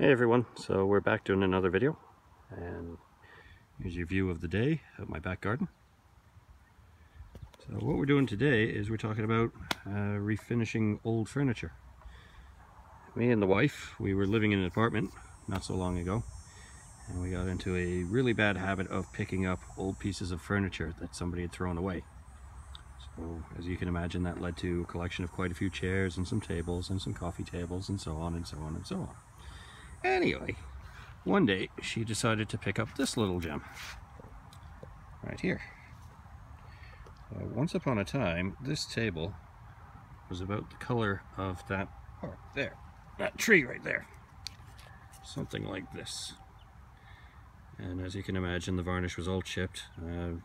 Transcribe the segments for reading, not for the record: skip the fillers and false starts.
Hey everyone, so we're back doing another video, and here's your view of the day of my back garden. So what we're doing today is we're talking about refinishing old furniture. Me and the wife, we were living in an apartment not so long ago, and we got into a really bad habit of picking up old pieces of furniture that somebody had thrown away. So as you can imagine, that led to a collection of quite a few chairs and some tables and some coffee tables and so on and so on and so on. Anyway, one day she decided to pick up this little gem right here. Once upon a time, this table was about the color of that tree right there. Something like this. And as you can imagine, the varnish was all chipped.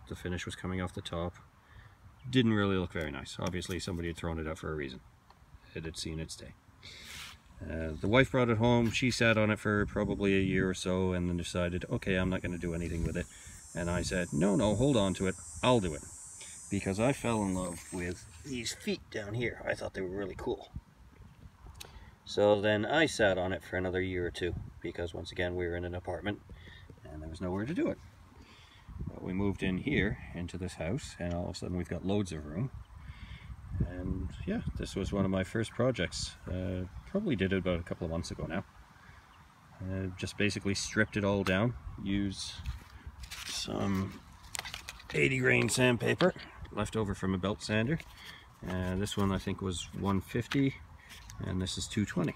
The finish was coming off the top. Didn't really look very nice. Obviously somebody had thrown it out for a reason. It had seen its day. The wife brought it home. She sat on it for probably a year or so and then decided, okay, I'm not going to do anything with it. And I said, no, hold on to it. I'll do it. Because I fell in love with these feet down here. I thought they were really cool. So then I sat on it for another year or two because once again we were in an apartment and there was nowhere to do it. But we moved in here into this house and all of a sudden we've got loads of room. And yeah, this was one of my first projects. Probably did it about a couple of months ago now. Just basically stripped it all down, used some 80 grain sandpaper left over from a belt sander. This one I think was 150 and this is 220.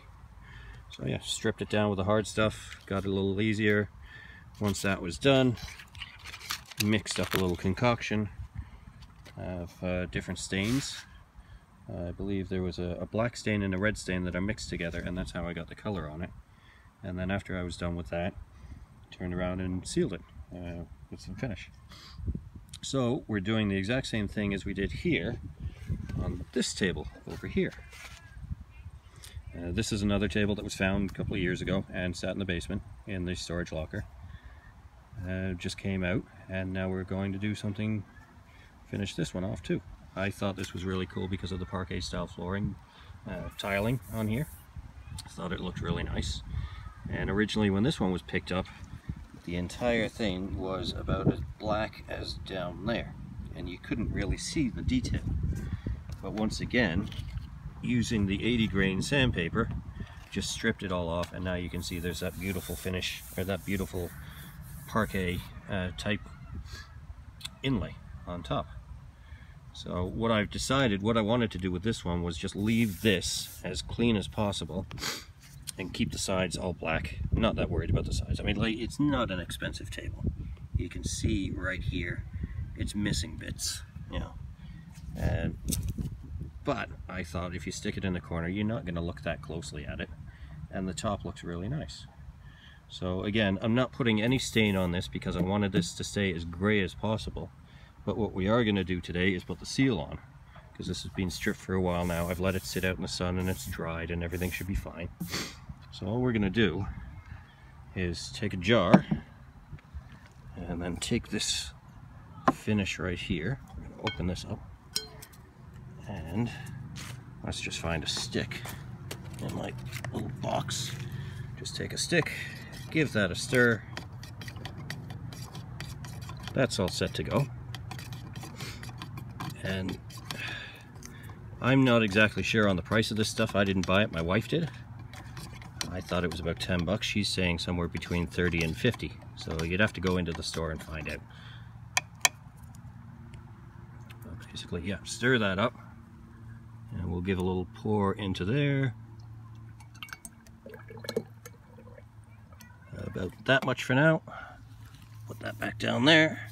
So yeah, stripped it down with the hard stuff, got it a little easier. Once that was done, mixed up a little concoction of different stains. I believe there was a black stain and a red stain that are mixed together, and that's how I got the color on it. And then after I was done with that, turned around and sealed it with some finish. So we're doing the exact same thing as we did here on this table over here. This is another table that was found a couple of years ago and sat in the basement in the storage locker. Just came out, and now we're going to do something, finish this one off too. I thought this was really cool because of the parquet style flooring tiling on here. I thought it looked really nice. And originally when this one was picked up, the entire thing was about as black as down there. And you couldn't really see the detail. But once again, using the 80 grain sandpaper, just stripped it all off, and now you can see there's that beautiful finish, or that beautiful parquet type inlay on top. So what I've decided, what I wanted to do with this one was just leave this as clean as possible and keep the sides all black. I'm not that worried about the sides. I mean, like, it's not an expensive table. You can see right here, it's missing bits, you know. But I thought if you stick it in the corner, you're not going to look that closely at it. And the top looks really nice. So again, I'm not putting any stain on this because I wanted this to stay as gray as possible. But what we are going to do today is put the seal on, because this has been stripped for a while now. I've let it sit out in the sun and it's dried and everything should be fine. So all we're going to do is take a jar and then take this finish right here. We're going to open this up and let's just find a stick in my little box. Just take a stick, give that a stir. That's all set to go. And I'm not exactly sure on the price of this stuff. I didn't buy it, my wife did. I thought it was about 10 bucks. She's saying somewhere between 30 and 50. So you'd have to go into the store and find out. But basically, yeah, stir that up. And we'll give a little pour into there. About that much for now. Put that back down there.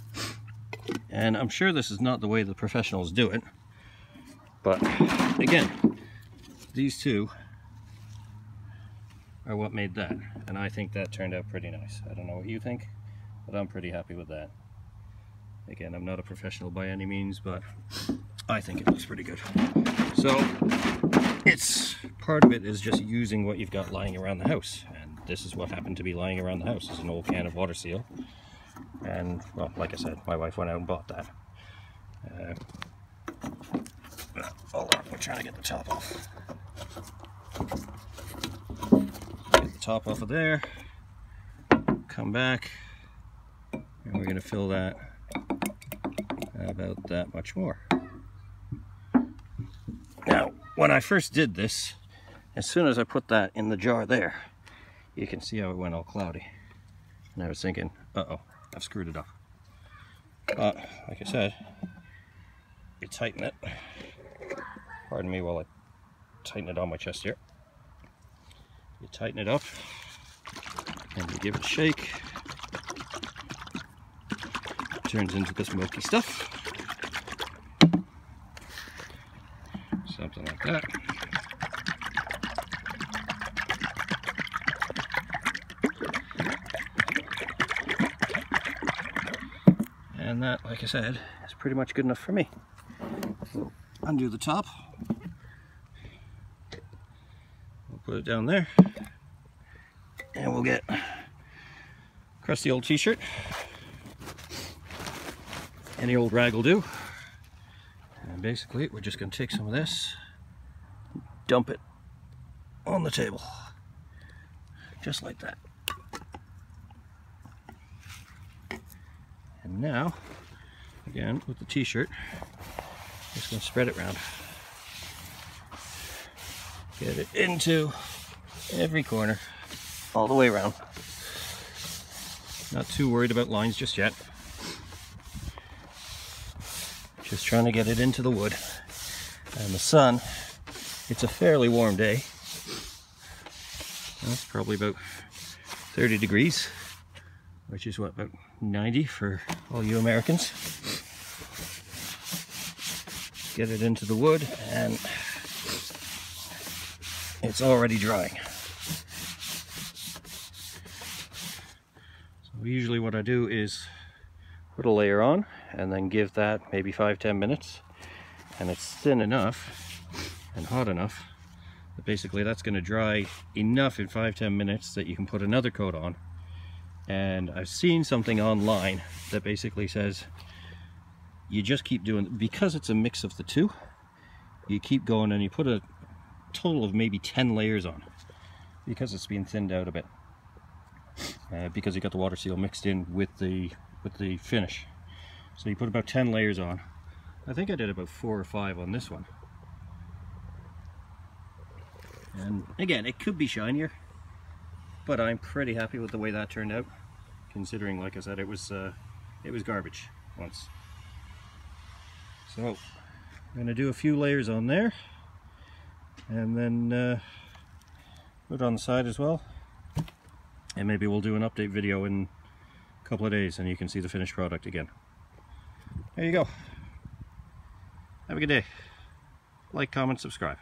And I'm sure this is not the way the professionals do it, but again, these two are what made that, and I think that turned out pretty nice. I don't know what you think, but I'm pretty happy with that. Again, I'm not a professional by any means, but I think it looks pretty good. So it's part of it is just using what you've got lying around the house, and this is what happened to be lying around the house. It's an old can of water seal. And, well, like I said, my wife went out and bought that. Hold on, we're trying to get the top off. Get the top off of there, come back, and we're going to fill that about that much more. Now, when I first did this, as soon as I put that in the jar there, you can see how it went all cloudy. And I was thinking, uh-oh, I've screwed it up. But, like I said, you tighten it. Pardon me while I tighten it on my chest here. You tighten it up, and you give it a shake. It turns into this milky stuff. Something like that. And that, like I said, is pretty much good enough for me. So, undo the top. We'll put it down there. And we'll get crusty old t-shirt. Any old rag will do. And basically, we're just going to take some of this, dump it on the table. Just like that. And now, again, with the t-shirt, just going to spread it around. Get it into every corner, all the way around. Not too worried about lines just yet. Just trying to get it into the wood. And the sun, it's a fairly warm day. It's probably about 30 degrees. Which is what, about 90 for all you Americans. Get it into the wood and it's already drying. So usually what I do is put a layer on and then give that maybe 5-10 minutes, and it's thin enough and hot enough that basically that's going to dry enough in 5-10 minutes that you can put another coat on. And I've seen something online that basically says you just keep doing, because it's a mix of the two, you keep going and you put a total of maybe 10 layers on, because it's been thinned out a bit, because you got the water seal mixed in with the finish. So you put about 10 layers on. I think I did about 4 or 5 on this one. And again, it could be shinier, but I'm pretty happy with the way that turned out, considering, like I said, it was garbage once. So I'm going to do a few layers on there, and then put it on the side as well. And maybe we'll do an update video in a couple of days, and you can see the finished product again. There you go. Have a good day. Like, comment, subscribe.